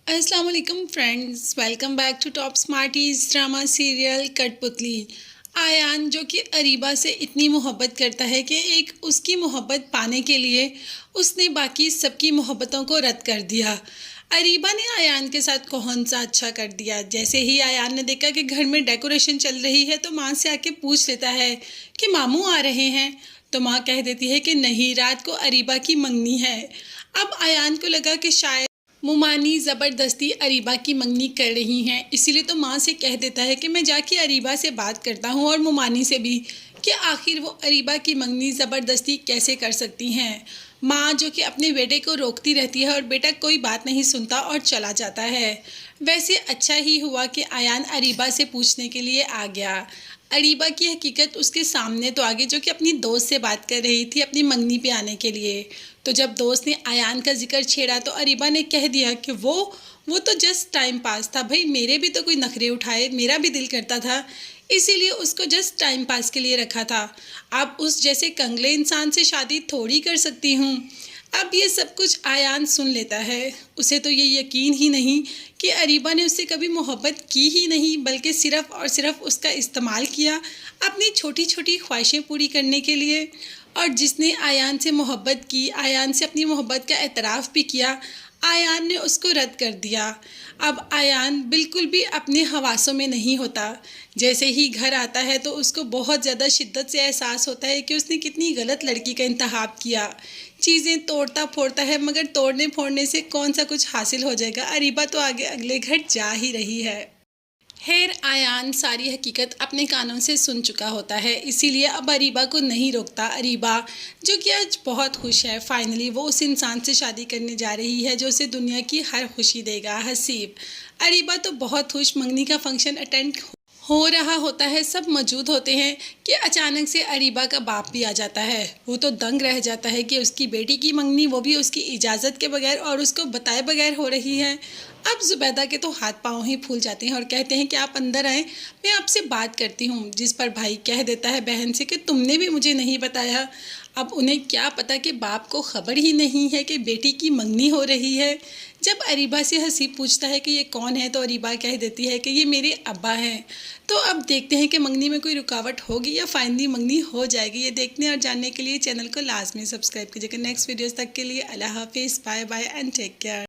السلام علیکم friends, welcome back to top smarties drama serial Kathputli. Ayaan جو کہ اریبہ سے اتنی محبت کرتا ہے کہ ایک اس کی محبت پانے کے لیے اس نے باقی سب کی محبتوں کو رد کر دیا۔ اریبہ نے آیان کے ساتھ کون سا اچھا کر دیا؟ جیسے ہی آیان نے دیکھا کہ گھر میں ڈیکوریشن چل رہی ہے تو ماں سے آ کے پوچھ لیتا ہے کہ ماموں آ رہے ہیں، تو ماں کہہ دیتی ہے کہ نہیں، رات کو اریبہ کی منگنی ہے۔ اب آیان کو لگا کہ شاید مومانی زبردستی اریبہ کی منگنی کر رہی ہیں، اسی لیے تو ماں سے کہہ دیتا ہے کہ میں جا کے اریبہ سے بات کرتا ہوں اور مومانی سے بھی، کہ آخر وہ اریبہ کی منگنی زبردستی کیسے کر سکتی ہیں۔ ماں جو کہ اپنے بیٹے کو روکتی رہتی ہے اور بیٹا کوئی بات نہیں سنتا اور چلا جاتا ہے۔ ویسے اچھا ہی ہوا کہ آیان اریبہ سے پوچھنے کے لیے آ گیا۔ اریبہ کی حقیقت اس کے سامنے تو آگے، جو کہ اپنی دوست سے بات کر رہی تھی اپنی منگنی پہ آنے کے لیے۔ تو جب دوست نے آیان کا ذکر چھیڑا تو اریبہ نے کہہ دیا کہ وہ تو جسٹ ٹائم پاس تھا، بھائی میرے بھی تو کوئی نخرے اٹھائے، میرا بھی دل کرتا تھا، اسی لیے اس کو جسٹ ٹائم پاس کے لیے رکھا تھا۔ اب اس جیسے کنگلے انسان سے شادی تھوڑی کر سکتی ہوں۔ اب یہ سب کچھ آیان سن لیتا ہے، اسے تو یہ یقین ہی نہیں کہ اریبہ نے اس سے کبھی محبت کی ہی نہیں، بلکہ صرف اور صرف اس کا استعمال کیا اپنی چھوٹی چھوٹی خواہشیں پوری کرنے کے لیے۔ اور جس نے آیان سے محبت کی، آیان سے اپنی محبت کا اعتراف بھی کیا، آیان نے اس کو رد کر دیا۔ اب آیان بالکل بھی اپنے حواسوں میں نہیں ہوتا۔ جیسے ہی گھر آتا ہے تو اس کو بہت زیادہ شدت سے احساس ہوتا ہے کہ اس نے کتنی غلط لڑکی کا انتخاب کیا۔ چیزیں توڑتا پھوڑتا ہے، مگر توڑنے پھوڑنے سے کون سا کچھ حاصل ہو جائے گا، اریبہ تو آگے اگلے گھر جا ہی رہی ہے۔ خیر، آیان ساری حقیقت اپنے کانوں سے سن چکا ہوتا ہے، اسی لیے اب اریبہ کو نہیں روکتا۔ اریبہ جو کہ آج بہت خوش ہے، فائنلی وہ اس انسان سے شادی کرنے جا رہی ہے جو اسے دنیا کی ہر خوشی دے گا، حسیب۔ اریبہ تو بہت خوش، منگنی کا فنکشن اٹینڈ ہو رہا ہوتا ہے، سب موجود ہوتے ہیں کہ اچانک سے اریبہ کا باپ بھی آ جاتا ہے۔ وہ تو دنگ رہ جاتا ہے کہ اس کی بیٹی کی منگنی، وہ بھی اس کی اجازت کے بغیر اور اس کو بتائے بغیر ہو رہی ہے۔ اب زبیدہ کے تو ہاتھ پاؤں ہی پھول جاتے ہیں اور کہتے ہیں کہ آپ اندر آئیں، میں آپ سے بات کرتی ہوں۔ جس پر بھائی کہہ دیتا ہے بہن سے کہ تم نے بھی مجھے نہیں بتایا۔ اب انہیں کیا پتا کہ باپ کو خبر ہی نہیں ہے کہ بیٹی کی منگنی ہو رہی ہے۔ جب اریبہ سے حسیب پوچھتا ہے کہ یہ کون ہے تو اریبہ کہہ دیتی ہے کہ یہ میرے ابا ہیں۔ تو اب دیکھتے ہیں کہ منگنی میں کوئی رکاوٹ ہوگی یا فائنلی منگنی ہو جائے گی۔ یہ دیکھنے اور جاننے کے لیے چینل کو لازمی سبسکرائب کیجیے گا۔ نیکسٹ ویڈیوز تک کے لیے اللہ حافظ، bye bye and take care.